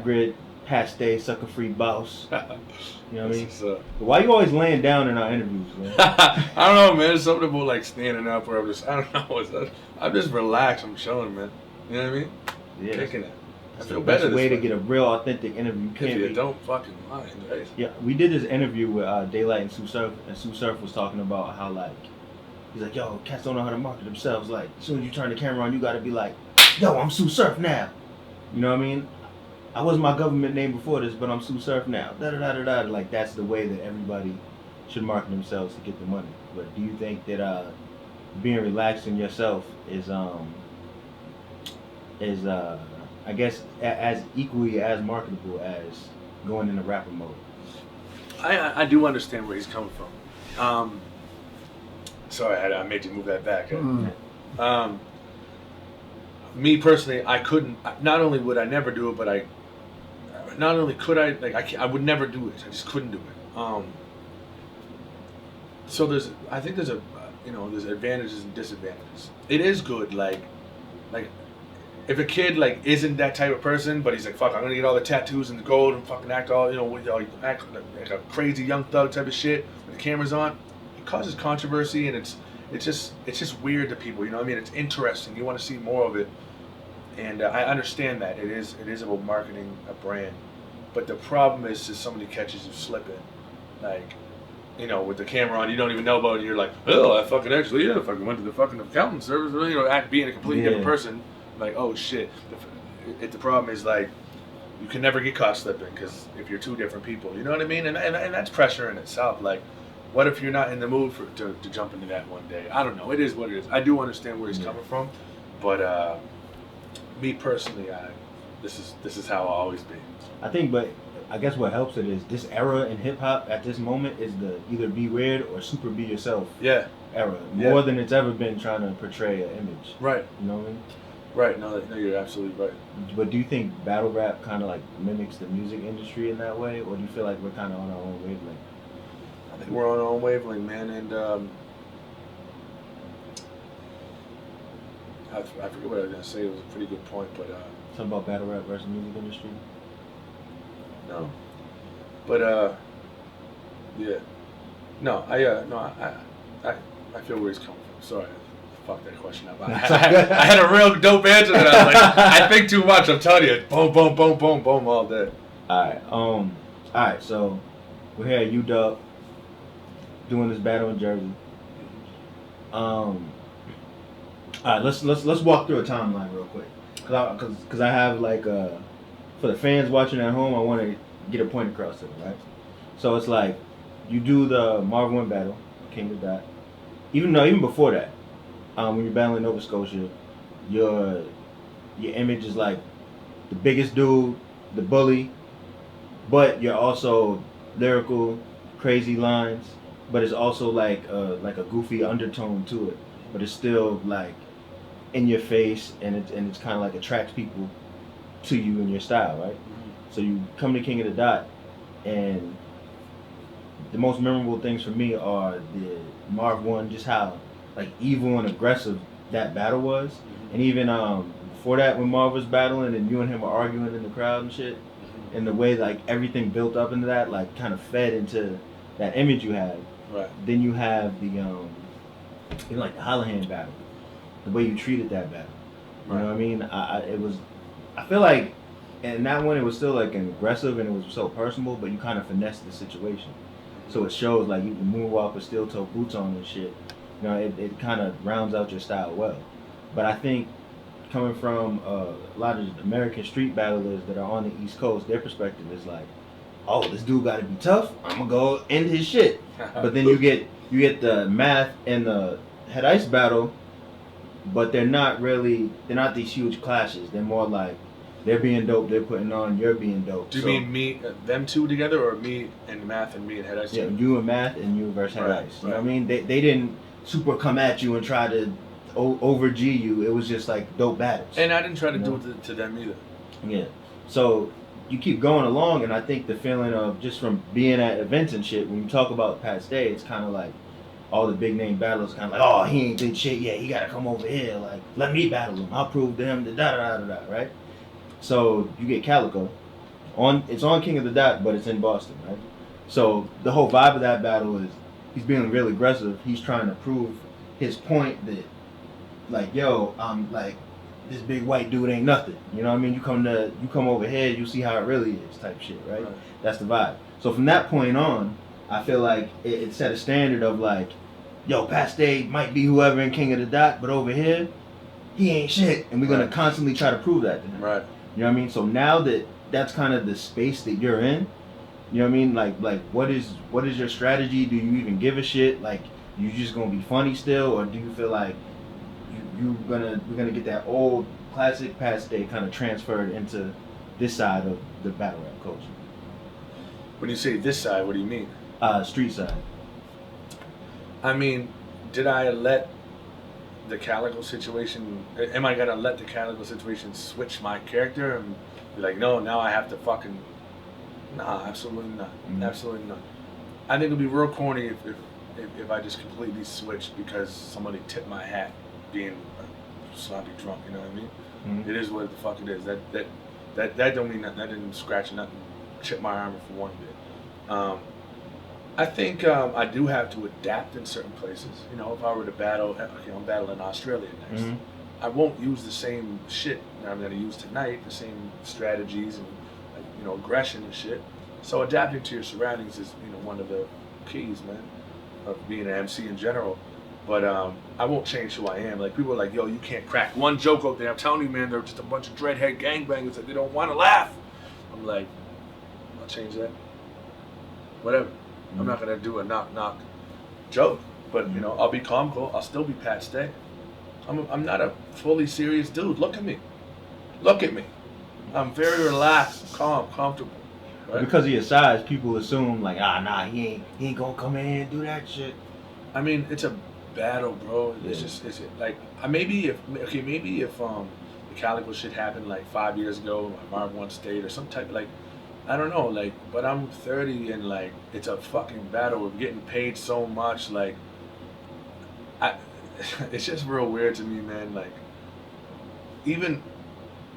Grid, Pat Stay, Sucker Free Boss. You know what I mean? But why you always laying down in our interviews, man? I don't know, man. There's something about like standing up where I don't know. I'm just relaxed. I'm chilling, man. You know what I mean? Yeah. Kicking it. That's the best way to get a real authentic interview. You don't fucking mind, right? Yeah, we did this interview with Daylight and Sue Surf, and Sue Surf was talking about how like, he's like, yo, cats don't know how to market themselves. Like, as soon as you turn the camera on, you gotta be like, yo, I'm Sue Surf now. You know what I mean? I was my government name before this, but I'm Sue Surf now. Da da da da da. Like that's the way that everybody should market themselves to get the money. But do you think that being relaxed in yourself is I guess as equally as marketable as going into rapper mode? I do understand where he's coming from. Sorry, I made you move that back. Me personally, I couldn't. Not only would I never do it, but not only could I, like I would never do it. I just couldn't do it. So I think there's there's advantages and disadvantages. It is good, like if a kid like isn't that type of person, but he's like, fuck, I'm gonna get all the tattoos and the gold and fucking act all, act like a crazy young thug type of shit with the cameras on. It causes controversy and it's just weird to people. You know what I mean? It's interesting. You want to see more of it. And I understand that it is about marketing a brand, but the problem is if somebody catches you slipping, like, with the camera on, you don't even know about it. You're like, oh, I fucking actually fucking went to the fucking accountant service, being a completely different person. Like, oh shit. The problem is like, you can never get caught slipping because if you're two different people, you know what I mean? And that's pressure in itself. Like, what if you're not in the mood to jump into that one day? I don't know. It is what it is. I do understand where he's coming from, but. Me personally, this is how I'll always be. I think, but I guess what helps it is this era in hip hop at this moment is the either be weird or super be yourself era. More than it's ever been trying to portray an image. Right. You know what I mean? Right. No, you're absolutely right. But do you think battle rap kind of like mimics the music industry in that way, or do you feel like we're kind of on our own wavelength? I think we're on our own wavelength, man, and. I forget what I was gonna say. It was a pretty good point, but something about battle rap versus music industry. No, but yeah, no, I feel where he's coming from. Sorry, I fucked that question up. I had a real dope answer that I was like, I think too much. I'm telling you, boom, boom, boom, boom, boom, all day. All right. So we're here at UW doing this battle in Jersey. All right, let's walk through a timeline real quick, cause I have like for the fans watching at home, I want to get a point across to them, right? So it's like you do the Marv 1 battle, King of Dot. Even before that, when you're battling Nova Scotia, your image is like the biggest dude, the bully, but you're also lyrical, crazy lines, but it's also like a goofy undertone to it, but it's still like in your face, and it's kind of like attracts people to you and your style, right? Mm-hmm. So you come to King of the Dot, and the most memorable things for me are the Marv 1, just how like evil and aggressive that battle was, mm-hmm. and even before that when Marv was battling and you and him were arguing in the crowd and shit, mm-hmm. and the way like everything built up into that, like kind of fed into that image you had. Right. Then you have the like the Holla battle. The way you treated that battle, you know what I mean? I feel like, in that one it was still like aggressive and it was so personal, but you kind of finessed the situation, so it shows like you can moonwalk with steel toe boots on and shit. You know, it kind of rounds out your style well. But I think coming from a lot of American street battlers that are on the East Coast, their perspective is like, oh, this dude got to be tough. I'm gonna go end his shit. But then you get the Math and the Head Ice battle. But they're not these huge clashes. They're more like they're being dope, they're putting on, you're being dope. Do you mean me, them two together, or me and Math and me and Head Ice? Yeah, you and Math and you versus Head Ice. You know what I mean? They didn't super come at you and try to over G you. It was just like dope battles. And I didn't try to do it to them either. Yeah. So you keep going along, and I think the feeling of just from being at events and shit, when you talk about Pat Stay, it's kind of like all the big name battlers kind of like, oh, he ain't did shit yet. He got to come over here. Like, let me battle him. I'll prove to him, right? So you get Calico, It's on King of the Dot, but it's in Boston, right? So the whole vibe of that battle is he's being real aggressive. He's trying to prove his point that, like, yo, I'm like, this big white dude ain't nothing. You know what I mean? You come over here, you see how it really is, type shit, right? That's the vibe. So from that point on, I feel like it set a standard of like, yo, Paste might be whoever in King of the Dot, but over here, he ain't shit, and we're gonna constantly try to prove that to him. Right. You know what I mean? So now that that's kind of the space that you're in, you know what I mean? Like what is your strategy? Do you even give a shit? Like, you just gonna be funny still, or do you feel like we're gonna get that old classic Paste kind of transferred into this side of the battle rap culture? When you say this side, what do you mean? Street side. I mean, did I let the Calico situation, am I gonna let the Calico situation switch my character and be like, no, now I have to fucking, nah, absolutely not. Mm-hmm. Absolutely not. I think it'd be real corny if I just completely switched because somebody tipped my hat being a sloppy drunk, you know what I mean? Mm-hmm. It is what the fuck it is. That don't mean nothing. That didn't scratch nothing, chip my armor for one bit. I think I do have to adapt in certain places. You know, if I were to battle, okay, I'm battling Australia next. Mm-hmm. I won't use the same shit that I'm going to use tonight, the same strategies and, you know, aggression and shit. So adapting to your surroundings is, you know, one of the keys, man, of being an MC in general. But I won't change who I am. Like, people are like, yo, you can't crack one joke out there. I'm telling you, man, they're just a bunch of dreadhead gangbangers that they don't want to laugh. I'm like, I'll change that. Whatever. I'm not gonna do a knock joke, but you know, I'll be calm, cool. I'll still be Pat Stay. I'm not a fully serious dude. Look at me. Look at me. I'm very relaxed, calm, comfortable. Right? Because of your size, people assume like, nah, he ain't gonna come in here and do that shit. I mean, it's a battle, bro. It's just like maybe if the Calico shit happened like 5 years ago, Marv One State or some type, like, I don't know, like, but I'm 30 and like it's a fucking battle. We're getting paid so much, like, it's just real weird to me, man. Like, even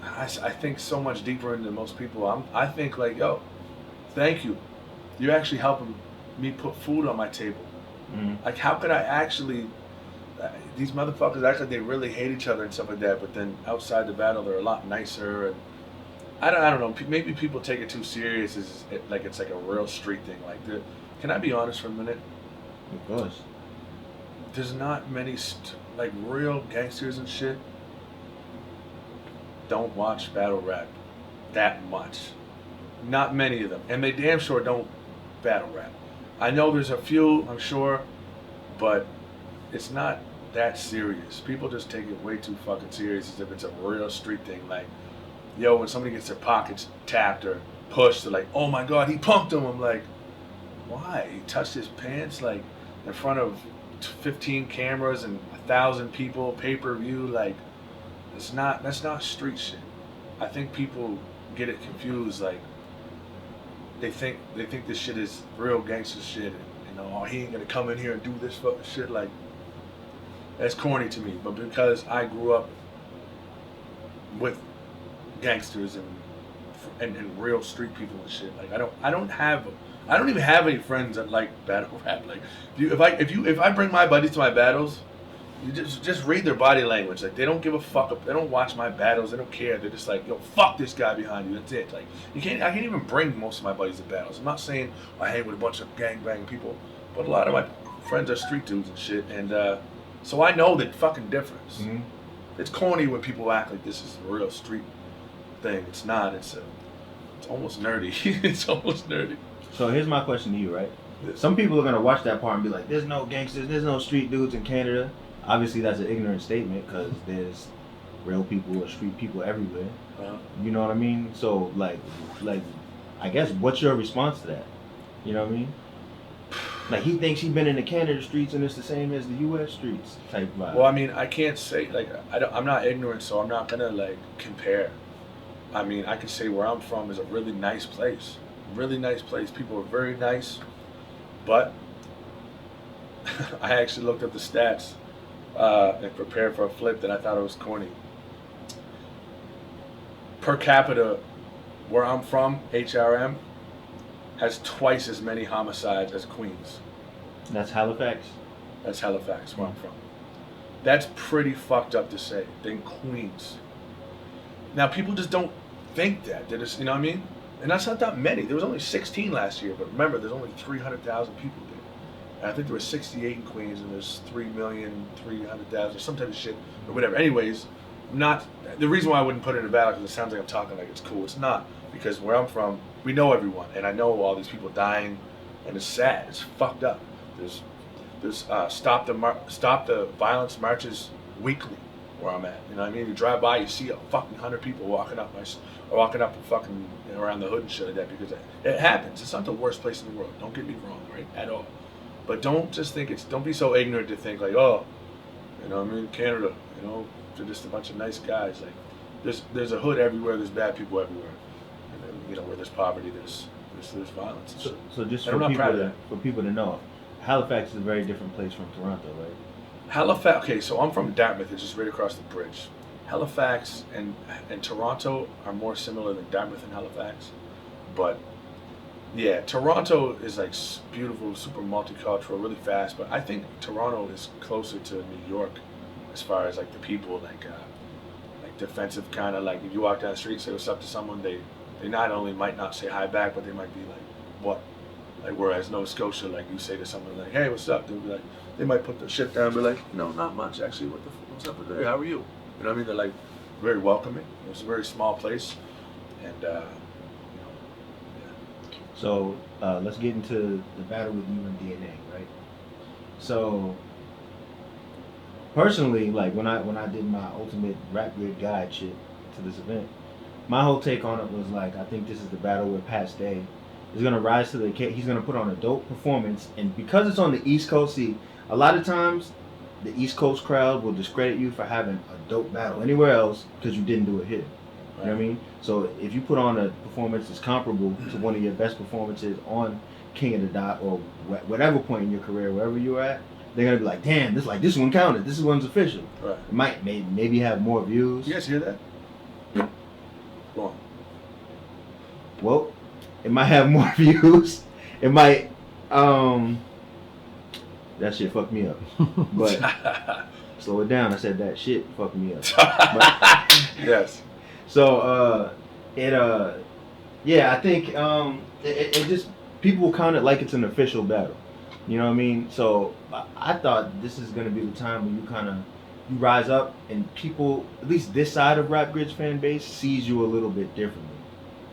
I think so much deeper into most people. I think like, yo, thank you. You're actually helping me put food on my table. Mm-hmm. Like, how could I actually? These motherfuckers act like they really hate each other and stuff like that, but then outside the battle, they're a lot nicer. And I don't know. Maybe people take it too serious. It's like a real street thing. Like, can I be honest for a minute? Of course. There's not many like real gangsters and shit. Don't watch battle rap that much. Not many of them, and they damn sure don't battle rap. I know there's a few, I'm sure, but it's not that serious. People just take it way too fucking serious as if it's a real street thing. Like, yo, when somebody gets their pockets tapped or pushed, they're like, oh my God, he punked him. I'm like, why? He touched his pants, like, in front of 15 cameras and 1,000 people, pay-per-view. Like, that's not street shit. I think people get it confused. Like, they think this shit is real gangster shit. And, you know, oh, he ain't gonna come in here and do this fucking shit. Like, that's corny to me. But because I grew up with gangsters and real street people and shit, like, I don't even have any friends that like battle rap. Like, if I bring my buddies to my battles, you just read their body language. Like, they don't give a fuck. They don't watch my battles. They don't care. They're just like, yo, fuck this guy behind you. That's it. Like, I can't even bring most of my buddies to battles. I'm not saying I hang with a bunch of gangbang people, but a lot of my friends are street dudes and shit. And so I know the fucking difference. Mm-hmm. It's corny when people act like this is a real street thing. It's not. It's almost nerdy. It's almost nerdy. So here's my question to you, right? Yes. Some people are gonna watch that part and be like, "There's no gangsters, there's no street dudes in Canada." Obviously, that's an ignorant statement because there's real people or street people everywhere. You know what I mean? So, like, I guess, what's your response to that? You know what I mean? Like, he thinks he's been in the Canada streets and it's the same as the U.S. streets type vibe. Well, I mean, I can't say, like, I'm not ignorant, so I'm not gonna, like, compare. I mean, I can say where I'm from is a really nice place. Really nice place. People are very nice, but I actually looked up the stats and prepared for a flip that I thought it was corny. Per capita where I'm from, HRM, has twice as many homicides as Queens. That's Halifax? That's Halifax, where I'm from. That's pretty fucked up to say. Than Queens. Now, people just don't think that. They just, you know what I mean? And that's not that many. There was only 16 last year, but remember, there's only 300,000 people there. And I think there were 68 in Queens, and there's 3,300,000 or some type of shit, or whatever. Anyways, not the reason why I wouldn't put it in a battle, because it sounds like I'm talking like it's cool. It's not, because where I'm from, we know everyone, and I know all these people dying, and it's sad. It's fucked up. There's stop the violence marches weekly where I'm at. You know what I mean? You drive by, you see a fucking 100 people walking up and fucking around the hood and shit like that, because it happens. It's not the worst place in the world. Don't get me wrong, right? At all. But don't just think don't be so ignorant to think like, oh, you know what I mean? Canada, you know, they're just a bunch of nice guys. Like, there's a hood everywhere. There's bad people everywhere. And then, you know, where there's poverty, there's violence. And So just and for people to know, Halifax is a very different place from Toronto, right? Halifax. Okay, so I'm from Dartmouth. It's just right across the bridge. Halifax and Toronto are more similar than Dartmouth and Halifax, but yeah, Toronto is like beautiful, super multicultural, really fast. But I think Toronto is closer to New York as far as like the people, like defensive kind of, like if you walk down the street, say what's up to someone, they not only might not say hi back, but they might be like, what? Like, whereas Nova Scotia, like you say to someone like, hey, what's up? They'll be like, they might put their shit down and be like, no, not much actually. What's up with you? How are you? You know what I mean? They're like very welcoming. It's a very small place, and you know, yeah. So let's get into the battle with you and DNA, right? So personally, like when I did my ultimate rap grid guide shit to this event, my whole take on it was like, I think this is the battle where Pat Stay is gonna rise to the occasion. He's gonna put on a dope performance, and because it's on the East Coast, see, a lot of times the East Coast crowd will discredit you for having a dope battle anywhere else because you didn't do it here. You know what I mean? So if you put on a performance that's comparable to one of your best performances on King of the Dot or whatever point in your career, wherever you're at, they're gonna be like, damn, this one counted. This one's official. Right. It might maybe have more views. You guys hear that? Go on. Well, it might have more views. It might that shit fucked me up. But slow it down. I said that shit fucked me up. But, yes. So yeah, I think it just, people will count it like it's an official battle. You know what I mean? So I thought this is gonna be the time when you rise up and people, at least this side of Rap Grid's fan base, sees you a little bit differently.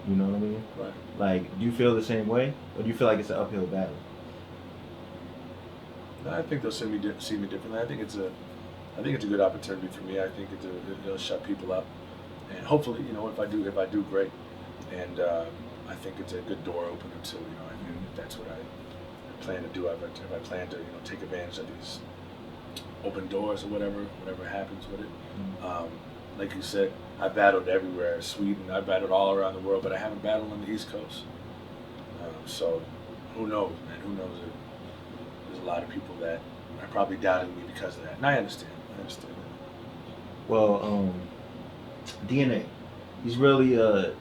You know what I mean? Right. Like, do you feel the same way, or do you feel like it's an uphill battle? I think they'll see me differently. I think it's a good opportunity for me. I think it'll shut people up, and hopefully, you know, if I do great, and I think it's a good door opener too. You know, I mean, that's what I plan to do. If I plan to, you know, take advantage of these open doors or whatever happens with it. Mm-hmm. Like you said, I battled everywhere. Sweden, I battled all around the world, but I haven't battled on the East Coast. So who knows, man? Who knows? There's a lot of people that are probably doubting me because of that, and I understand. Well, DNA, he's really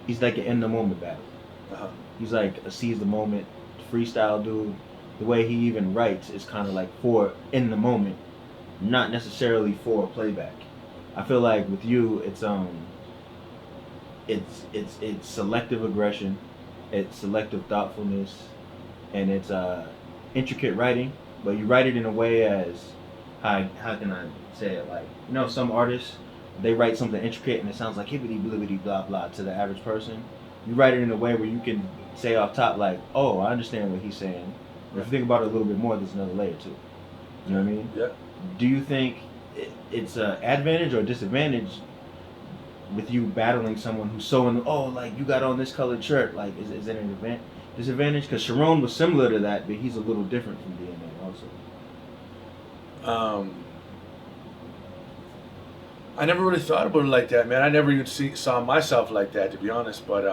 he's like an in the moment battle. Uh-huh. He's like a seize the moment freestyle dude. The way he even writes is kind of like for in the moment, not necessarily for playback. I feel like with you, it's selective aggression, it's selective thoughtfulness, and it's intricate writing. But you write it in a way as, how can I say it? Like, you know, some artists, they write something intricate and it sounds like hibbity blibbity blah blah to the average person. You write it in a way where you can say off top like, oh, I understand what he's saying. But if you think about it a little bit more, there's another layer too. You know what I mean? Yeah. Do you think it's an advantage or disadvantage with you battling someone who's so like you got on this colored shirt? Like, is it an disadvantage? Because Charron was similar to that, but he's a little different from DNA also. I never really thought about it like that, man. I never even saw myself like that, to be honest. But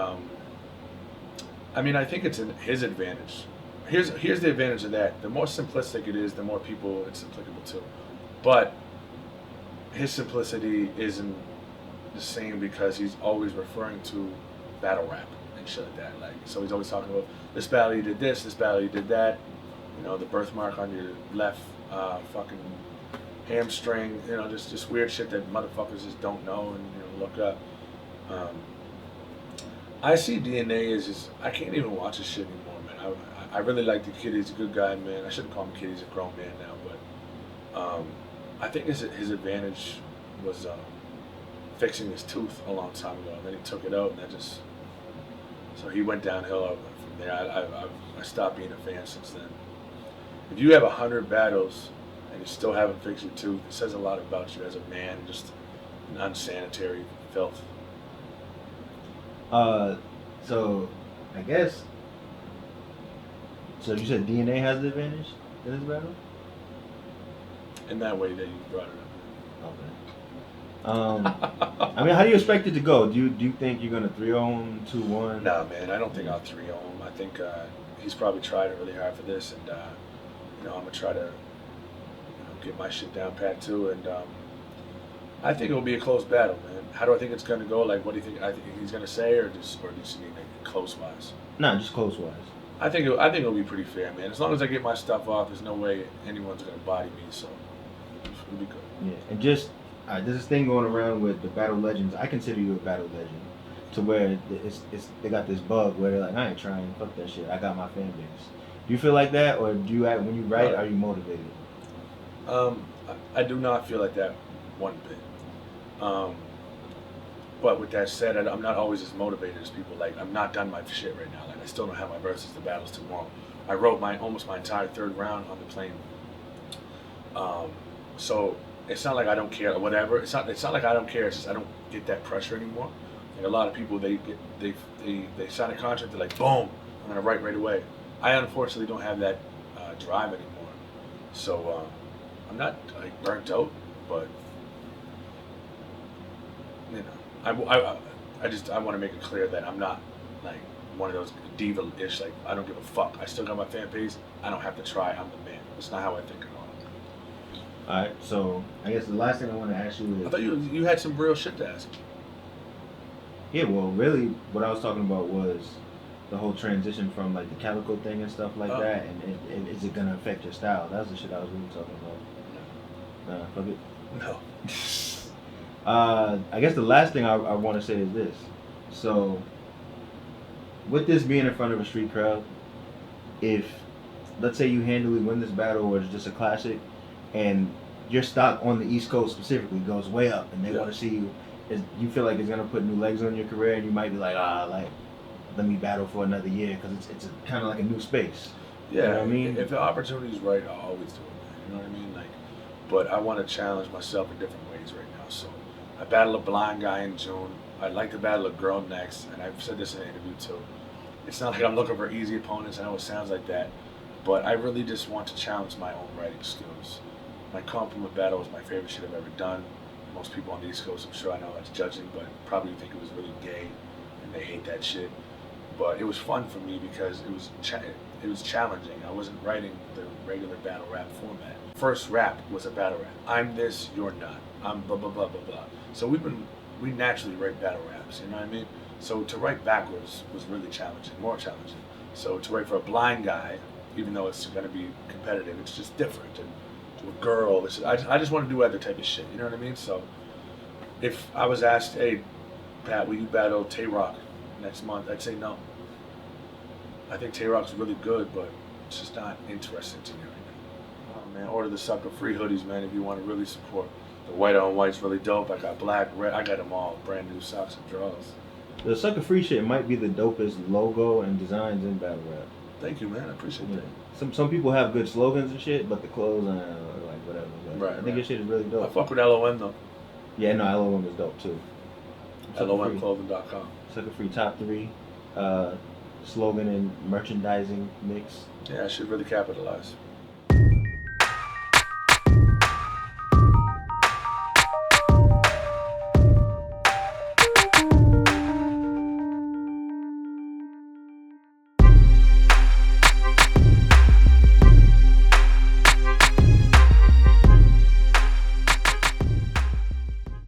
I mean, I think it's his advantage. Here's the advantage of that. The more simplistic it is, the more people it's applicable to. But his simplicity isn't the same because he's always referring to battle rap and shit like that. Like, so he's always talking about this battle you did this battle you did that. You know, the birthmark on your left fucking hamstring. You know, just weird shit that motherfuckers just don't know and look up. I see DNA as just I can't even watch this shit anymore, man. I really like the kid. He's a good guy, man. I shouldn't call him a kid. He's a grown man now, but I think his advantage was fixing his tooth a long time ago, and then he took it out, and so he went downhill from there. I stopped being a fan since then. If you have 100 battles and you still haven't fixed your tooth, it says a lot about you as a man, just an unsanitary filth. So I guess. So you said DNA has the advantage in this battle? In that way that you brought it up. I mean, how do you expect it to go? Do you think you're gonna 3-0 him, 2-1? Nah, man, I don't think I'll 3-0 him. I think he's probably tried really hard for this, and I'm gonna try to get my shit down pat too, and I think it'll be a close battle, man. How do I think it's gonna go? Like, what do you think? I think he's gonna say, or just need close wise? Nah, just close wise. I think it'll be pretty fair, man. As long as I get my stuff off, there's no way anyone's gonna body me, so it'll be good. Yeah, and just there's this thing going around with the battle legends. I consider you a battle legend, to where they got this bug where they're like, I ain't trying, fuck that shit. I got my fan base. Do you feel like that, or do you when you write, are you motivated? I do not feel like that one bit. But with that said, I'm not always as motivated as people. Like, I'm not done my shit right now. Like, I still don't have my verses. The battle's too long. I wrote almost my entire third round on the plane. So it's not like I don't care or whatever. It's not like I don't care. It's just I don't get that pressure anymore. Like, a lot of people, they sign a contract. They're like, boom, I'm gonna write right away. I unfortunately don't have that drive anymore. So I'm not like burnt out, but I want to make it clear that I'm not like one of those diva-ish, like I don't give a fuck. I still got my fan base. I don't have to try. I'm the man. That's not how I think at all. Alright, so I guess the last thing I want to ask you is... I thought you had some real shit to ask me. Yeah, well, really, what I was talking about was the whole transition from like the calico thing and stuff like that, and is it gonna affect your style? That's the shit I was really talking about. Fuck it. No. I guess the last thing I want to say is this. So, with this being in front of a street crowd, if, let's say you handily win this battle or it's just a classic, and your stock on the East Coast specifically goes way up, and they want to see you, you feel like it's going to put new legs on your career, and you might be like, let me battle for another year, because it's kind of like a new space. Yeah, you know what I mean? If the opportunity's right, I'll always do it, man. You know what I mean? Like, but I want to challenge myself in different ways right now, so... I battle a blind guy in June. I'd like to battle a girl next, and I've said this in an interview too. It's not like I'm looking for easy opponents. I know it sounds like that, but I really just want to challenge my own writing skills. My compliment battle was my favorite shit I've ever done. Most people on the East Coast, I'm sure I know that's judging, but probably think it was really gay, and they hate that shit. But it was fun for me because it was challenging. I wasn't writing the regular battle rap format. First rap was a battle rap. I'm this, you're not. I'm blah blah blah blah blah. So we naturally write battle raps, you know what I mean? So to write backwards was really challenging, more challenging. So to write for a blind guy, even though it's going to be competitive, it's just different. And to a girl, I just want to do other type of shit, you know what I mean? So if I was asked, hey, Pat, will you battle Tay Roc next month? I'd say no. I think Tay Roc's really good, but it's just not interesting to me right now. Oh man, order the Sucker Free hoodies, man, if you want to really support. The white on white's really dope. I got black, red. I got them all. Brand new socks and drawers. The Sucker Free shit might be the dopest logo and designs in battle rap. Thank you, man. I appreciate that. Some people have good slogans and shit, but the clothes are like whatever. But right. I think your shit is really dope. I fuck with LOM though. Yeah, no, LOM is dope too. LOMclothing.com. Sucker Free top 3 slogan and merchandising mix. Yeah, I should really capitalize.